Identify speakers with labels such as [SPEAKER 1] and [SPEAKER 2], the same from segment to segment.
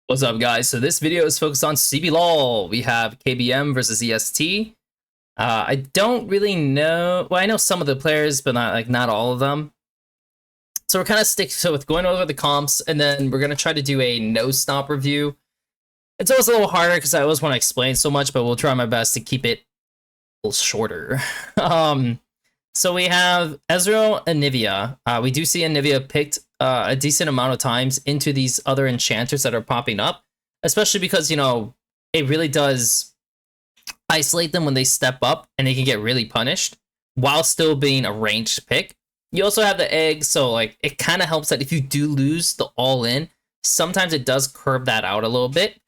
[SPEAKER 1] What's up, guys? So this video is focused on CBLOL. We have KBM versus EST. I don't really know. Well, I know some of the players, but not all of them. So we're kind of with going over the comps, and then we're gonna try to do a no stop review. It's always a little harder because I always want to explain so much, but we'll try my best to keep it a little shorter. So we have Ezreal and Nivea. We do see Nivea picked a decent amount of times into these other enchanters that are popping up, especially because, you know, it really does isolate them when they step up and they can get really punished while still being a ranged pick. You also have the egg, so like it kind of helps that if you do lose the all-in, sometimes it does curb that out a little bit.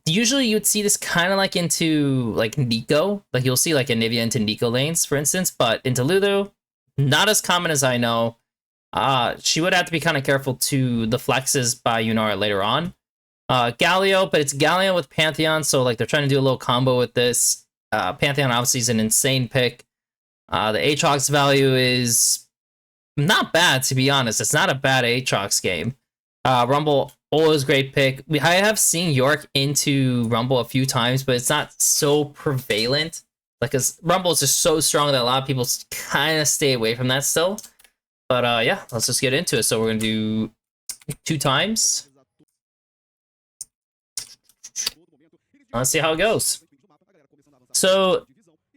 [SPEAKER 1] Usually you'd see this kind of like into like Nico, like you'll see like a Nivea into Nico lanes, for instance, but into Lulu, not as common as I know. She would have to be kind of careful to the flexes by Yunara later on. Galio, but it's Galio with Pantheon, so like they're trying to do a little combo with this. Pantheon obviously is an insane pick. The Aatrox value is not bad, to be honest. It's not a bad Aatrox game. Rumble, always great pick. I have seen York into Rumble a few times, but it's not so prevalent. Like, cause Rumble is just so strong that a lot of people kind of stay away from that still. But yeah, let's just get into it. So we're gonna do 2 times. Let's see how it goes. So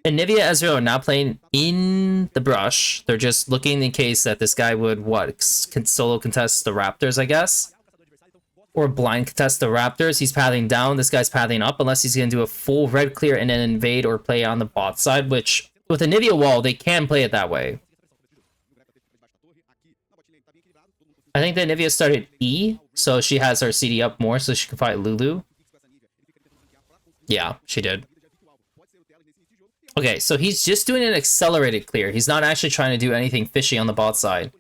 [SPEAKER 1] Nivea Ezreal are now playing in the brush. They're just looking in case that this guy would solo contest the Raptors, I guess, or blind contest the Raptors. He's pathing down. This guy's pathing up, unless he's gonna do a full red clear and then invade or play on the bot side. Which with a Nivea wall, they can play it that way. I think that Nivea started E, so she has her CD up more so she can fight Lulu. Yeah, she did. Okay, so he's just doing an accelerated clear. He's not actually trying to do anything fishy on the bot side.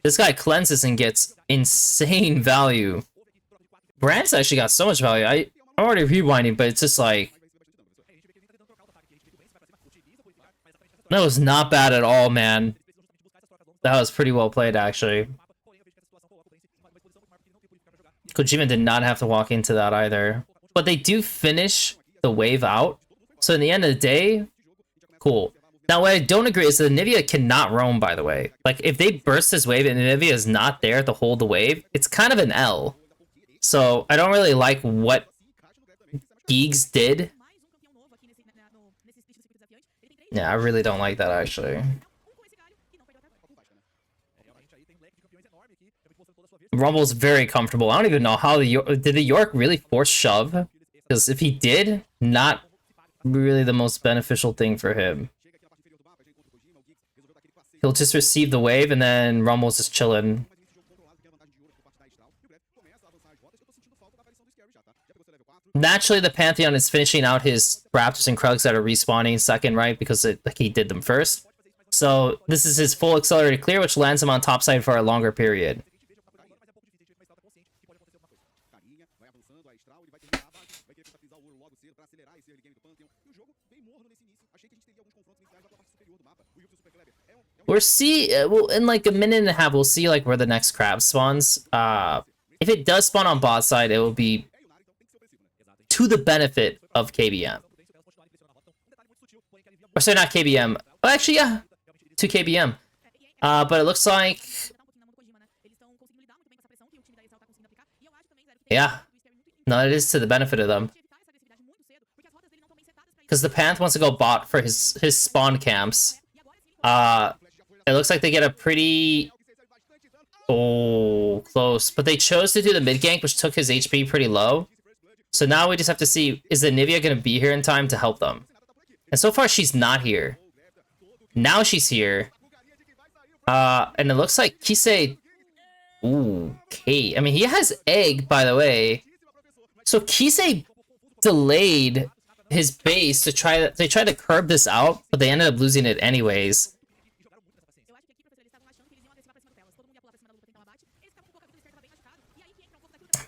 [SPEAKER 1] This guy cleanses and gets insane value. Brand's actually got so much value. I'm already rewinding, but it's just like... That was not bad at all, man. That was pretty well played, actually. Kojima did not have to walk into that either. But they do finish the wave out. So in the end of the day, cool. Now, what I don't agree is that Nivea cannot roam, by the way. Like, if they burst this wave and Nivea is not there to hold the wave, it's kind of an L. So I don't really like what Geeks did. Yeah, I really don't like that, actually. Rumble's very comfortable. I don't even know how did the York really force shove? Because if he did, not really the most beneficial thing for him. He'll just receive the wave and then Rumble's just chilling. Naturally, the Pantheon is finishing out his Raptors and Krugs that are respawning second, right? Because like he did them first. So this is his full accelerated clear, which lands him on top side for a longer period. We'll see, well, in like a minute and a half, we'll see like where the next crab spawns. If it does spawn on bot side, it will be to the benefit of KBM. Or sorry, not KBM. Oh, actually, yeah, to KBM. But it looks like... Yeah. No, it is to the benefit of them. Because the Panth wants to go bot for his spawn camps. It looks like they get a pretty... Oh, close. But they chose to do the mid gank, which took his HP pretty low. So now we just have to see, is the Nivea going to be here in time to help them? And so far, she's not here. Now she's here. And it looks like Kisei... Ooh, okay. I mean, he has egg, by the way. So Kisei delayed his base to try to curb this out, but they ended up losing it anyways.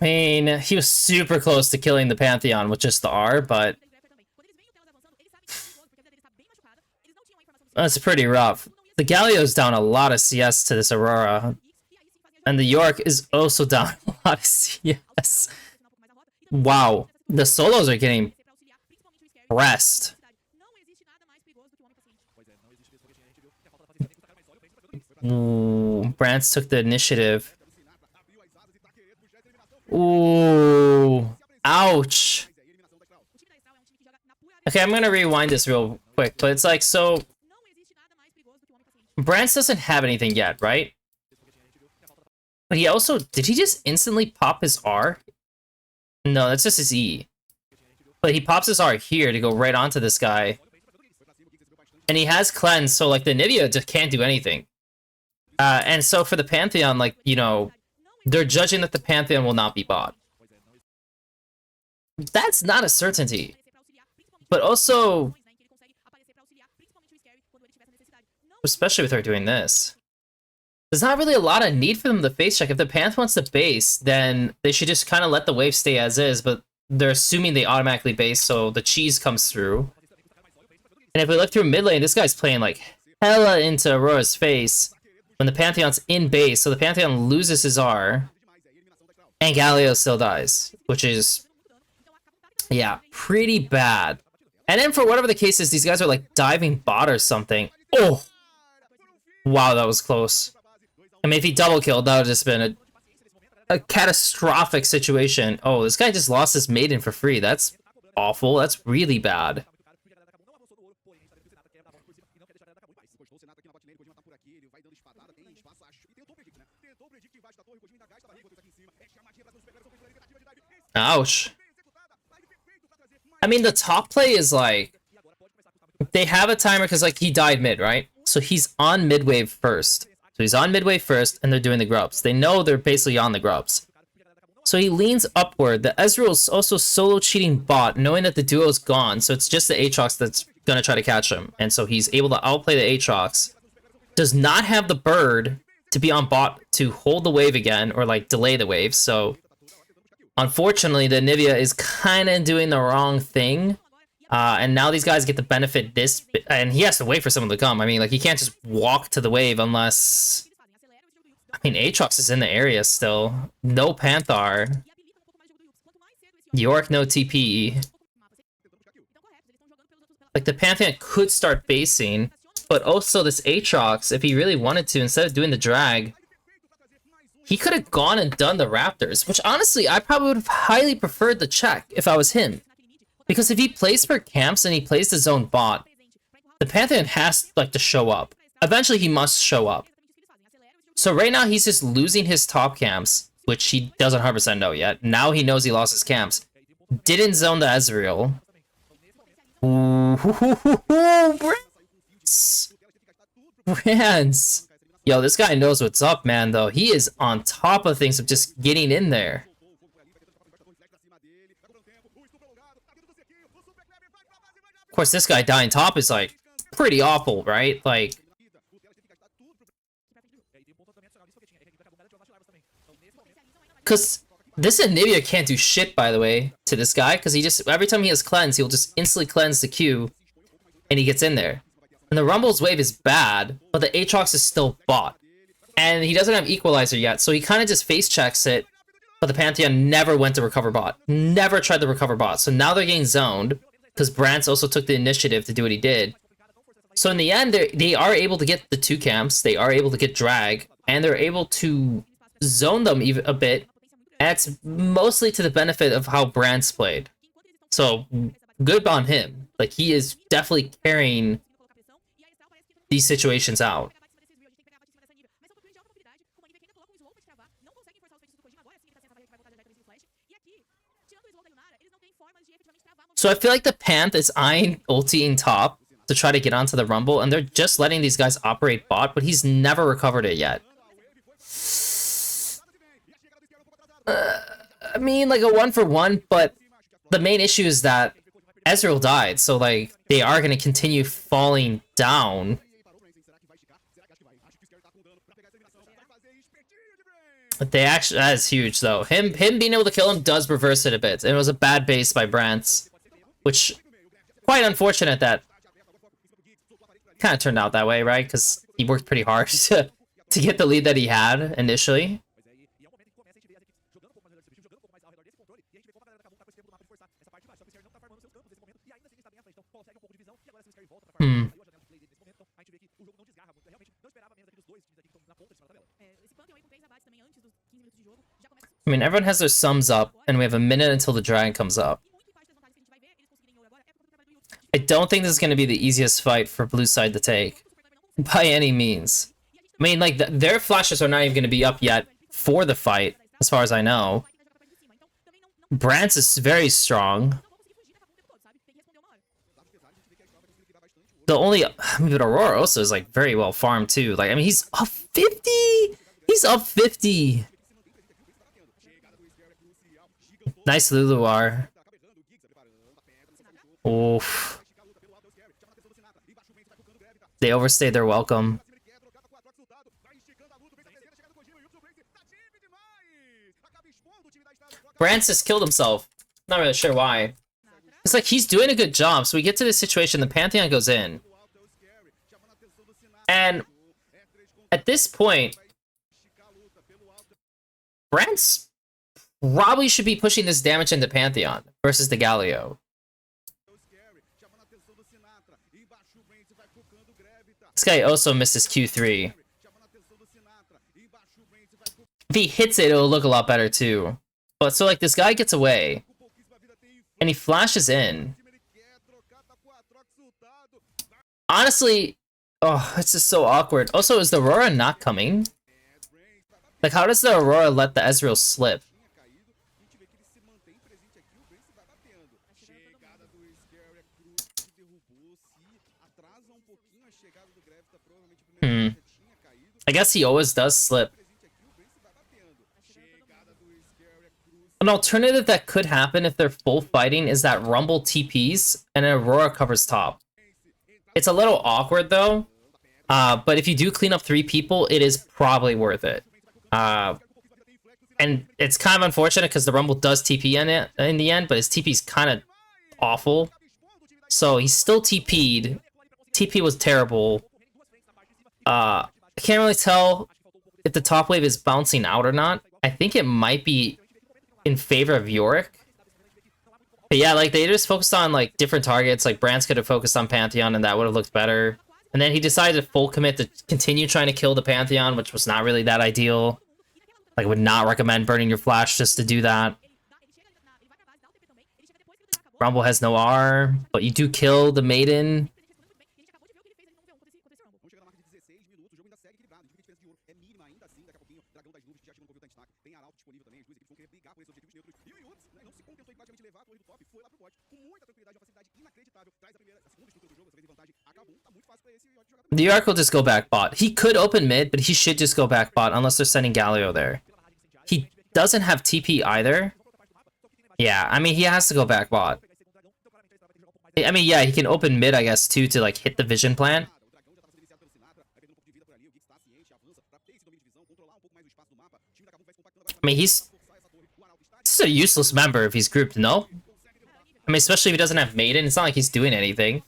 [SPEAKER 1] I mean, he was super close to killing the Pantheon with just the R, but that's pretty rough. The Galio's down a lot of CS to this Aurora, and the York is also down a lot of CS. Wow, the solos are getting pressed. Ooh, Brance took the initiative. Ooh, ouch. Okay, I'm gonna rewind this real quick, but it's like, so Brance doesn't have anything yet, right? But he also, did he just instantly pop his R? No, that's just his E. But he pops his R here to go right onto this guy. And he has cleanse, so like the Nivea just can't do anything. And so for the Pantheon, like, you know, they're judging that the Pantheon will not be bought. That's not a certainty. But also, especially with her doing this, there's not really a lot of need for them to face check. If the Panth wants to base, then they should just kind of let the wave stay as is, but they're assuming they automatically base, so the cheese comes through. And if we look through mid lane, this guy's playing like hella into Aurora's face when the Pantheon's in base, so the Pantheon loses his R, and Galio still dies, which is, yeah, pretty bad. And then for whatever the case is, these guys are like diving bot or something. Oh! Wow, that was close. I mean, if he double killed, that would have just been a catastrophic situation. Oh, this guy just lost his maiden for free. That's awful. That's really bad. Ouch. I mean, the top play is like, they have a timer because like he died mid, right? So he's on mid wave first. So he's on mid wave first, and they're doing the grubs. They know they're basically on the grubs. So he leans upward. The Ezreal's also solo cheating bot, knowing that the duo's gone. So it's just the Aatrox that's gonna try to catch him. And so he's able to outplay the Aatrox. Does not have the bird to be on bot to hold the wave again, or like delay the wave. So unfortunately, the Nivea is kind of doing the wrong thing. And now these guys get to benefit this, and he has to wait for someone to come. I mean, like, he can't just walk to the wave unless... I mean, Aatrox is in the area still. No Panthar. York, no TP. Like, the Pantheon could start basing, but also this Aatrox, if he really wanted to, instead of doing the drag, he could have gone and done the Raptors, which honestly, I probably would have highly preferred the check if I was him. Because if he plays for camps and he plays the zone bot, the Pantheon has like to show up. Eventually he must show up. So right now he's just losing his top camps, which he doesn't 100% know yet. Now he knows he lost his camps. Didn't zone the Ezreal. Ooh, Brance. Yo, this guy knows what's up, man, though. He is on top of things of just getting in there. Of course, this guy dying top is, like, pretty awful, right? Like... Because this Anivia can't do shit, by the way, to this guy, because he just... Every time he has cleanse, he'll just instantly cleanse the Q, and he gets in there. And the Rumble's wave is bad, but the Aatrox is still bot. And he doesn't have Equalizer yet, so he kind of just face checks it, but the Pantheon never went to recover bot. Never tried to recover bot. So now they're getting zoned, because Brance also took the initiative to do what he did. So in the end, they are able to get the 2 camps, they are able to get drag, and they're able to zone them even a bit. And it's mostly to the benefit of how Brance played. So, good on him. Like, he is definitely carrying these situations out. So I feel like the Panth is eyeing ulting top to try to get onto the Rumble, and they're just letting these guys operate bot, but he's never recovered it yet. I mean, like a 1-for-1, but the main issue is that Ezreal died, so like they are going to continue falling down. But they actually, that is huge though. Him being able to kill him does reverse it a bit. It was a bad base by Brance, which quite unfortunate that kind of turned out that way, right? Because he worked pretty hard to get the lead that he had initially. Hmm. I mean, everyone has their sums up, and we have a minute until the dragon comes up. I don't think this is going to be the easiest fight for blue side to take, by any means. I mean, like, their flashes are not even going to be up yet for the fight, as far as I know. Brance is very strong. The only... I mean, but Aurora also is, like, very well farmed, too. Like, I mean, he's up 50! He's up 50! Nice Luluar. Oof. They overstayed their welcome. Brance just killed himself. Not really sure why. It's like he's doing a good job, so we get to this situation, the Pantheon goes in. And at this point, Brance probably should be pushing this damage into Pantheon versus the Galio. This guy also misses Q3. If he hits it, it'll look a lot better too. But so like this guy gets away, and he flashes in. Honestly, oh, it's just so awkward. Also, is the Aurora not coming? Like, how does the Aurora let the Ezreal slip? I guess he always does slip. An alternative that could happen if they're full fighting is that Rumble TPs and Aurora covers top. It's a little awkward though, but if you do clean up 3 people, it is probably worth it. And it's kind of unfortunate because the Rumble does TP in the end, but his TP is kind of awful. So he's still TP'd. TP was terrible. I can't really tell if the top wave is bouncing out or not. I think it might be in favor of Yorick. But yeah, like, they just focused on, like, different targets. Like, Brance could have focused on Pantheon, and that would have looked better. And then he decided to full commit to continue trying to kill the Pantheon, which was not really that ideal. Like, I would not recommend burning your flash just to do that. Rumble has no R, but you do kill the Maiden. The York will just go back bot. He could open mid, but he should just go back bot unless they're sending Galio there. He doesn't have TP either. Yeah, I mean, he has to go back bot. I mean, yeah, he can open mid, I guess, too, to, like, hit the vision plant. I mean, he's just a useless member if he's grouped, no? I mean, especially if he doesn't have Maiden. It's not like he's doing anything.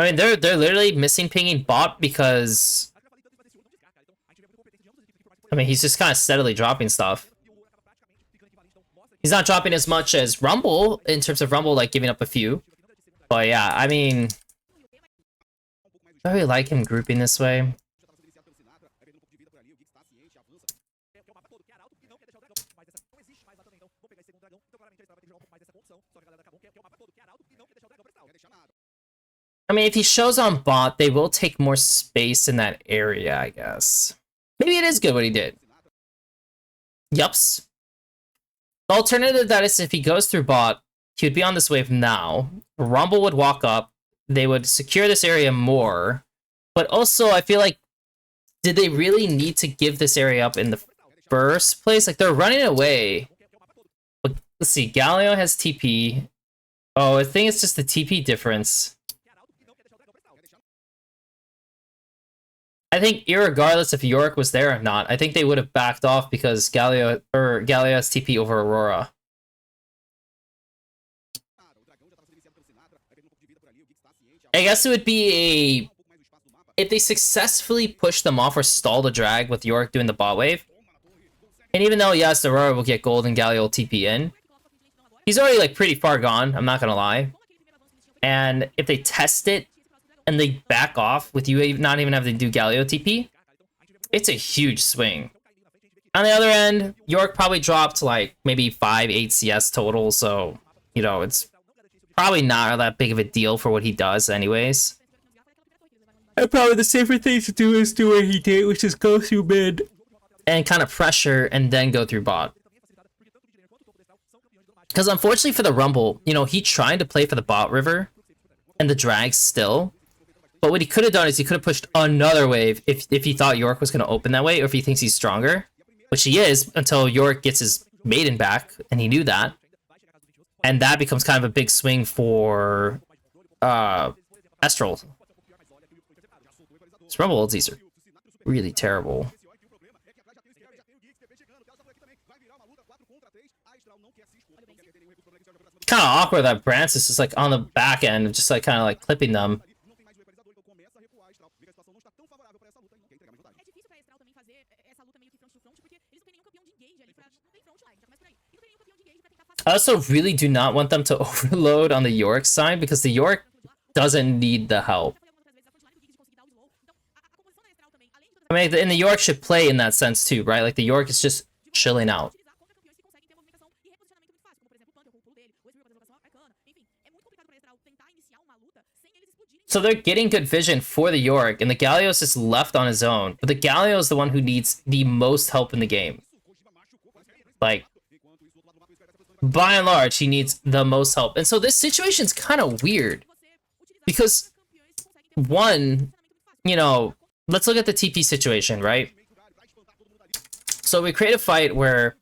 [SPEAKER 1] I mean, they're literally missing pinging bot because... I mean, he's just kind of steadily dropping stuff. He's not dropping as much as Rumble, in terms of Rumble, like, giving up a few. But yeah, I mean... I really like him grouping this way. I mean, if he shows on bot, they will take more space in that area, I guess. Maybe it is good what he did. Yups. The alternative to that is if he goes through bot, he would be on this wave now. Rumble would walk up. They would secure this area more. But also, I feel like, did they really need to give this area up in the first place? Like, they're running away. But, let's see, Galio has TP. Oh, I think it's just the TP difference. I think irregardless if Yorick was there or not, I think they would have backed off because Galio has TP over Aurora. I guess it would be a... If they successfully push them off or stall the drag with Yorick doing the bot wave, and even though, yes, Aurora will get gold and Galio will TP in, He's already like pretty far gone, I'm not gonna lie. And if they test it and they back off with you not even having to do Galio TP, it's a huge swing. On the other end, York probably dropped like maybe 5-8 CS total, so you know it's probably not that big of a deal for what he does anyways. And probably the safer thing to do is do what he did, which is go through mid and kind of pressure and then go through bot. Because unfortunately for the Rumble, you know, he tried to play for the bot river and the drag still. But what he could have done is he could have pushed another wave if he thought York was going to open that way, or if he thinks he's stronger, which he is until York gets his maiden back, and he knew that. And that becomes kind of a big swing for Estral. This Rumble ultis are really terrible. Kind of awkward that Brance is just like on the back end, just like kind of like clipping them. I also really do not want them to overload on the York side because the York doesn't need the help. I mean, and the York should play in that sense too, right? Like the York is just chilling out. So they're getting good vision for the York, and the Galio's just left on his own. But the Galio is the one who needs the most help in the game. Like, by and large, he needs the most help. And so this situation's kind of weird. Because, one, you know, let's look at the TP situation, right? So we create a fight where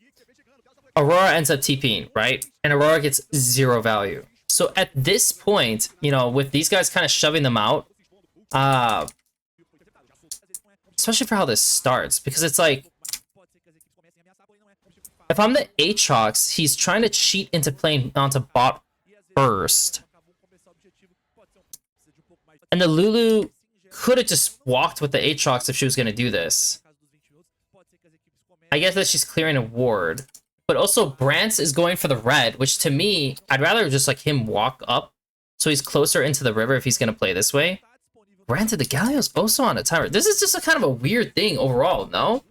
[SPEAKER 1] Aurora ends up TPing, right? And Aurora gets 0 value. So at this point, you know, with these guys kind of shoving them out, especially for how this starts, because it's like, if I'm the Aatrox, he's trying to cheat into playing onto bot first. And the Lulu could have just walked with the Aatrox if she was going to do this. I guess that she's clearing a ward. But also, Brance is going for the red, which to me, I'd rather just like him walk up so he's closer into the river if he's going to play this way. Granted, the Galio's also on a timer. This is just a kind of a weird thing overall, no?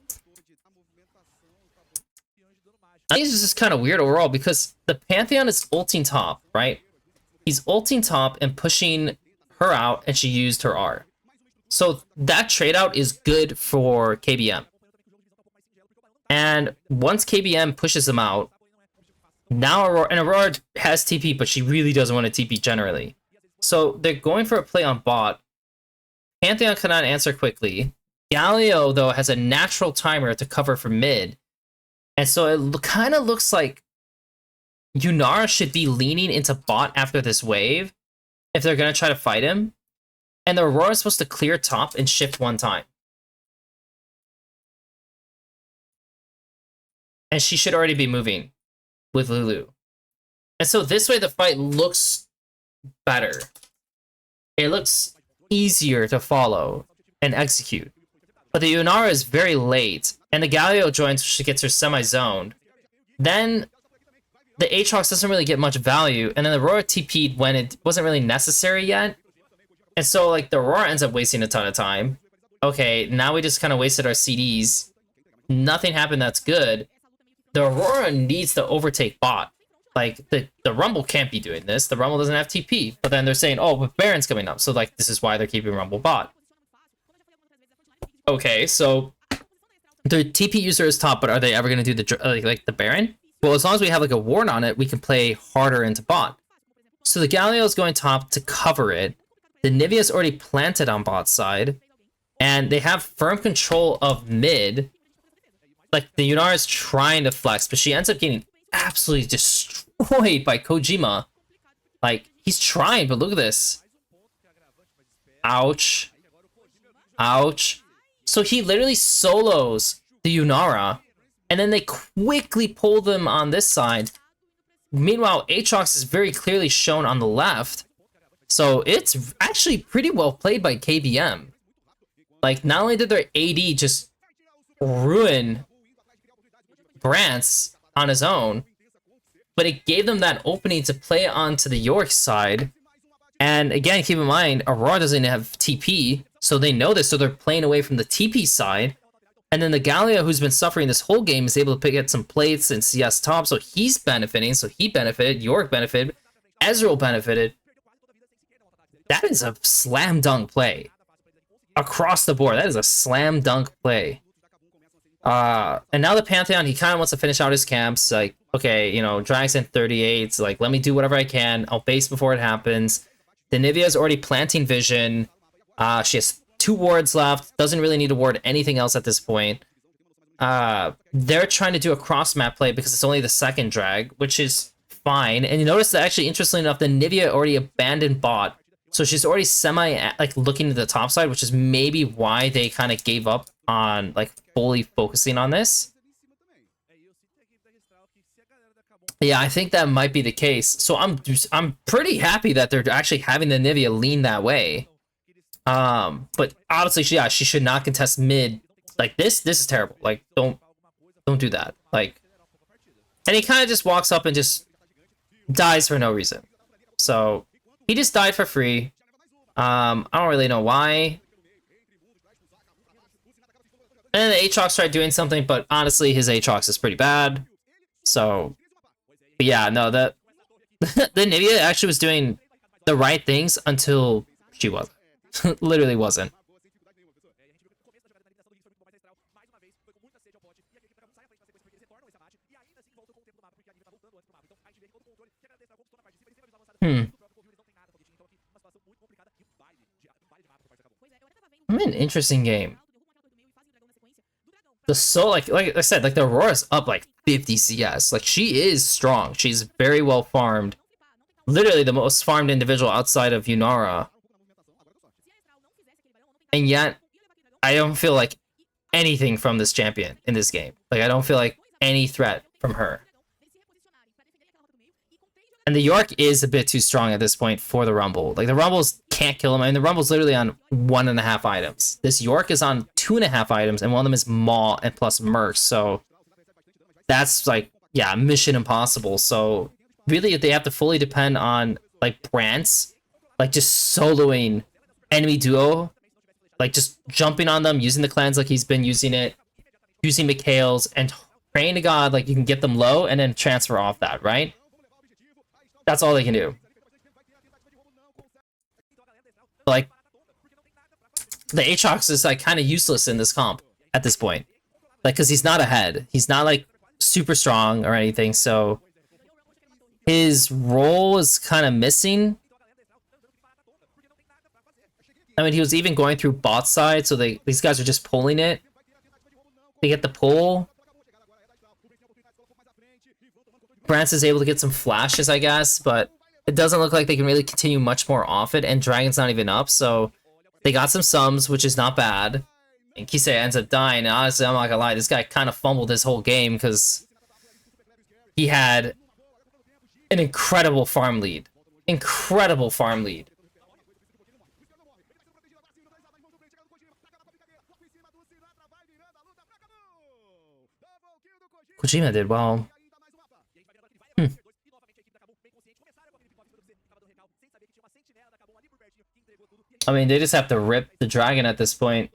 [SPEAKER 1] I think this is just kind of weird overall because the Pantheon is ulting top, right? He's ulting top and pushing her out, and she used her R. So that trade out is good for KBM. And once KBM pushes them out, now Aurora has TP, but she really doesn't want to TP generally. So they're going for a play on bot. Pantheon cannot answer quickly. Galio, though, has a natural timer to cover for mid. And so it kind of looks like Yunara should be leaning into bot after this wave if they're going to try to fight him. And the Aurora is supposed to clear top and shift one time. And she should already be moving with Lulu. And so this way the fight looks better. It looks easier to follow and execute. But the Yunara is very late, and the Galio joins, she gets her semi-zoned. Then the Aatrox doesn't really get much value, and then the Aurora TP'd when it wasn't really necessary yet. And so like the Aurora ends up wasting a ton of time. Okay, now we just kind of wasted our CDs. Nothing happened that's good. The Aurora needs to overtake bot. Like, the Rumble can't be doing this. The Rumble doesn't have TP. But then they're saying, oh, but Baron's coming up. So, like, this is why they're keeping Rumble bot. Okay, so the TP user is top, but are they ever going to do the like the Baron? Well, as long as we have, like, a ward on it, we can play harder into bot. So the Galio is going top to cover it. The Nivea is already planted on bot side. And they have firm control of mid. Like, the Yunara is trying to flex, but she ends up getting absolutely destroyed by Kojima. Like, he's trying, but look at this. Ouch. Ouch. So he literally solos the Yunara, and then they quickly pull them on this side. Meanwhile, Aatrox is very clearly shown on the left. So it's actually pretty well played by KBM. Like, not only did their AD just ruin Brance on his own, but it gave them that opening to play onto the York side. And again, keep in mind, Aurora doesn't have TP, so they know this, so they're playing away from the TP side. And then the Galio, who's been suffering this whole game, is able to get some plates and CS top, so he's benefiting, so he benefited, York benefited, Ezreal benefited. That is a slam dunk play. Across the board, that is a slam dunk play. And now the Pantheon, he kind of wants to finish out his camps, like, okay, you know, Drax in 38, like, let me do whatever I can, I'll base before it happens. The Nivea's already planting vision. She has 2 wards left. Doesn't really need to ward anything else at this point. They're trying to do a cross-map play because it's only the second drag, which is fine. And you notice that actually, interestingly enough, the Nivea already abandoned bot. So she's already like looking to the top side, which is maybe why they kind of gave up on like fully focusing on this. Yeah, I think that might be the case. So I'm pretty happy that they're actually having the Nivea lean that way. But honestly, she should not contest mid. Like this is terrible. Like don't do that. Like, and he kind of just walks up and just dies for no reason. So he just died for free. I don't really know why. And then the Aatrox tried doing something, but honestly, his Aatrox is pretty bad. So, but yeah, no, the Nivea actually was doing the right things until she wasn't. Literally wasn't. An interesting game. The soul, like I said, like the Aurora's up like 50 CS. Like she is strong. She's very well farmed. Literally the most farmed individual outside of Yunara. And yet, I don't feel like anything from this champion in this game. Like I don't feel like any threat from her. And the York is a bit too strong at this point for the Rumble. Like the Rumbles can't kill him. I mean, the Rumble's literally on 1.5 items. This York is on 2.5 items, and one of them is Maw and plus Merc. So that's like, yeah, mission impossible. So really, they have to fully depend on like Brant's, like just soloing enemy duo, like just jumping on them, using the cleanse like he's been using it, using Mikhail's, and praying to God like you can get them low and then transfer off that, right? That's all they can do. Like, the Aatrox is like kind of useless in this comp at this point. Like, because he's not ahead. He's not like super strong or anything, so his role is kind of missing. I mean, he was even going through bot side, so these guys are just pulling it. They get the pull. Brance is able to get some flashes, I guess, but it doesn't look like they can really continue much more off it, and Dragon's not even up, so they got some sums, which is not bad. And Kisei ends up dying, and honestly, I'm not gonna lie, this guy kind of fumbled his whole game, because he had an incredible farm lead. Incredible farm lead. Kojima did well. I mean, they just have to rip the dragon at this point.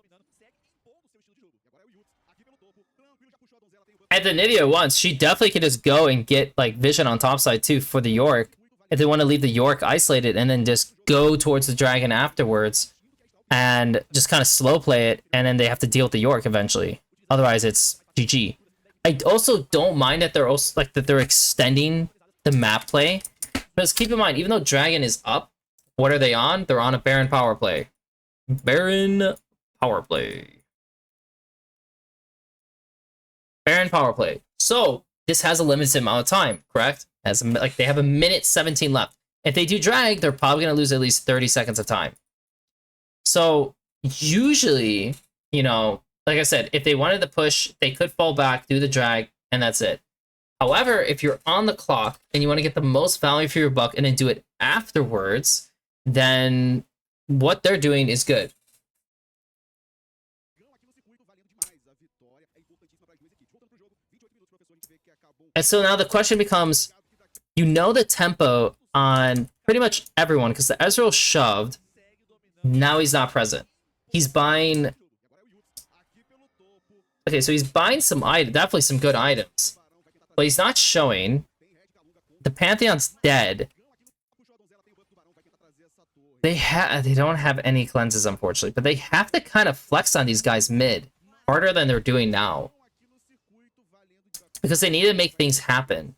[SPEAKER 1] At the Nivea once, she definitely could just go and get like vision on top side too for the York. If they want to leave the York isolated and then just go towards the dragon afterwards and just kind of slow play it, and then they have to deal with the York eventually. Otherwise, it's GG. I also don't mind that they're also like that they're extending the map play, because keep in mind, even though dragon is up, what are they on? They're on a Baron power play. Baron power play. Baron power play. So this has a limited amount of time, correct? As like they have a minute 17 left. If they do drag, they're probably gonna lose at least 30 seconds of time. So usually, you know, like I said, if they wanted to push, they could fall back, do the drag, and that's it. However, if you're on the clock and you want to get the most value for your buck and then do it afterwards, then what they're doing is good. And so now the question becomes, You know the tempo on pretty much everyone because the Ezreal shoved. Now he's not present. He's buying. Okay, so he's buying some items, definitely some good items, but he's not showing. The Pantheon's dead. They don't have any cleanses, unfortunately, but they have to kind of flex on these guys mid harder than they're doing now because they need to make things happen.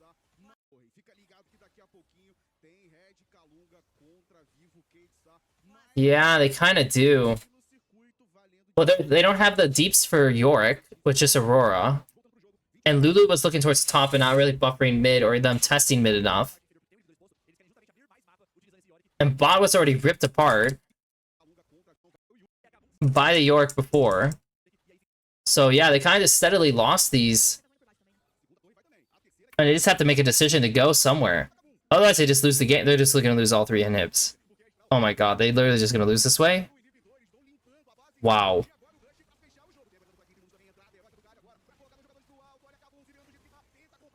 [SPEAKER 1] Yeah, they kind of do. Well, they don't have the deeps for Yorick, which is Aurora. And Lulu was looking towards top and not really buffering mid or them testing mid enough. And bot was already ripped apart by the Yorick before. So yeah, they kind of steadily lost these. And they just have to make a decision to go somewhere. Otherwise, they just lose the game. They're just going to lose all 3 inhibs. Oh my god, they literally just going to lose this way? Wow.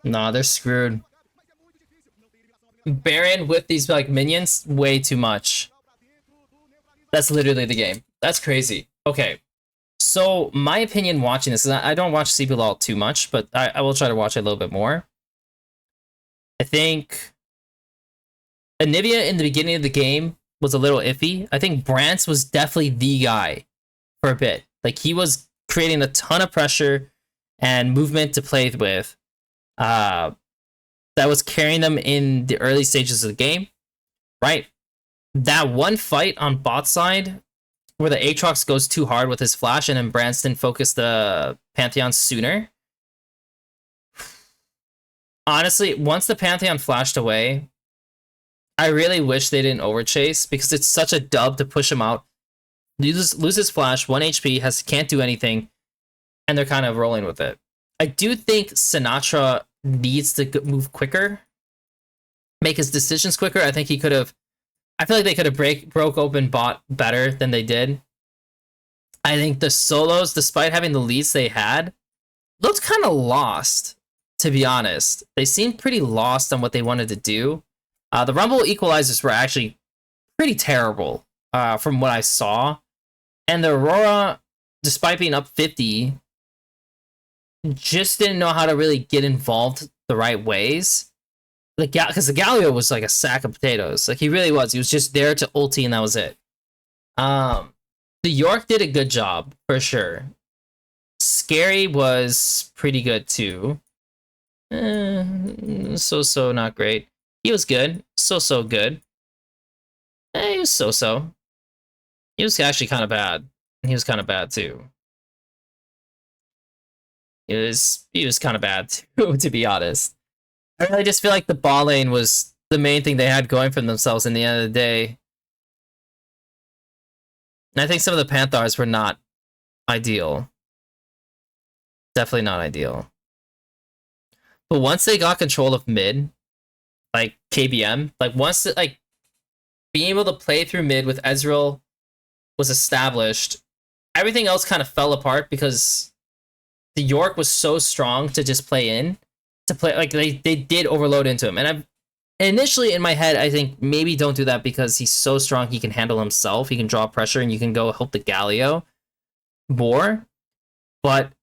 [SPEAKER 1] Nah, they're screwed. Baron with these like minions, way too much. That's literally the game. That's crazy. Okay. So my opinion watching this is I don't watch CBLOL too much, but I will try to watch it a little bit more. I think Anivia in the beginning of the game was a little iffy. I think Brance was definitely the guy for a bit. Like he was creating a ton of pressure and movement to play with. That was carrying them in the early stages of the game, right? That one fight on bot side where the Aatrox goes too hard with his flash and then Branston focused the Pantheon sooner. Honestly, once the Pantheon flashed away, I really wish they didn't overchase because it's such a dub to push him out. Loses flash, 1 HP, can't do anything, and they're kind of rolling with it. I do think Sinatra needs to move quicker, make his decisions quicker. I think he could have. I feel like they could have broke open bot better than they did. I think the solos, despite having the leads they had, looked kind of lost, to be honest. They seemed pretty lost on what they wanted to do. The Rumble equalizers were actually pretty terrible from what I saw. And the Aurora, despite being up 50, just didn't know how to really get involved the right ways. Because the Galio was like a sack of potatoes. Like, he really was. He was just there to ulti, and that was it. The York did a good job, for sure. Scary was pretty good, too. So not great. He was good. So good. He was so. He was actually kind of bad. He was kind of bad, too. He was kind of bad, too, to be honest. I really just feel like the ball lane was the main thing they had going for themselves in the end of the day. And I think some of the Panthers were not ideal. Definitely not ideal. But once they got control of mid, like KBM, like once like being able to play through mid with Ezreal was established, everything else kind of fell apart because the York was so strong to just play in. To play like they did overload into him, and initially in my head I think maybe don't do that because he's so strong he can handle himself, he can draw pressure, and you can go help the Galio more. But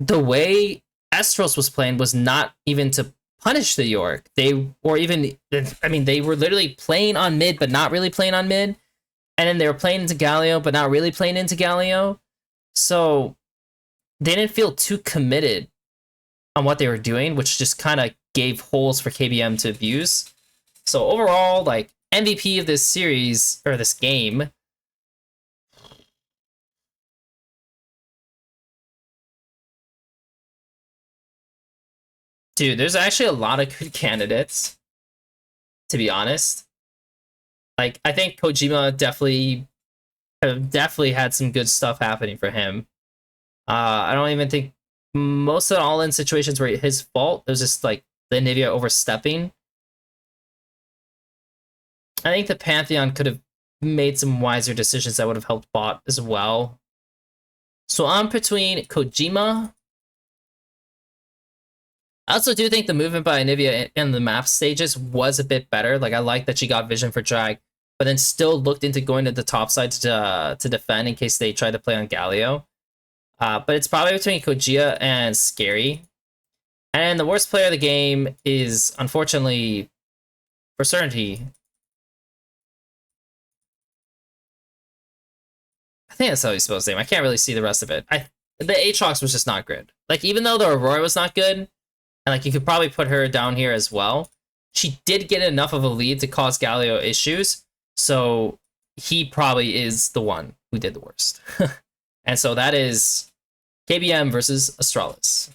[SPEAKER 1] the way Estros was playing was not even to punish the York. They were literally playing on mid but not really playing on mid, and then they were playing into Galio but not really playing into Galio, so they didn't feel too committed on what they were doing, which just kind of gave holes for KBM to abuse. So overall, like, MVP of this series, or this game, dude, there's actually a lot of good candidates, to be honest. Like, I think Kojima definitely had some good stuff happening for him. I don't even think most of the all-in situations were his fault. It was just like the Nivea overstepping. I think the Pantheon could have made some wiser decisions that would have helped bot as well. So I'm between Kojima I also do think the movement by Anivia in the map stages was a bit better. Like, I like that she got vision for drag, but then still looked into going to the top side to defend in case they tried to play on Galio. But it's probably between Kojima and Scary. And the worst player of the game is, unfortunately, for certainty, I think that's how he's supposed to name. I can't really see the rest of it. The Aatrox was just not good. Like, even though the Aurora was not good, and like you could probably put her down here as well, she did get enough of a lead to cause Galio issues. So he probably is the one who did the worst. And so that is KBM versus Astralis.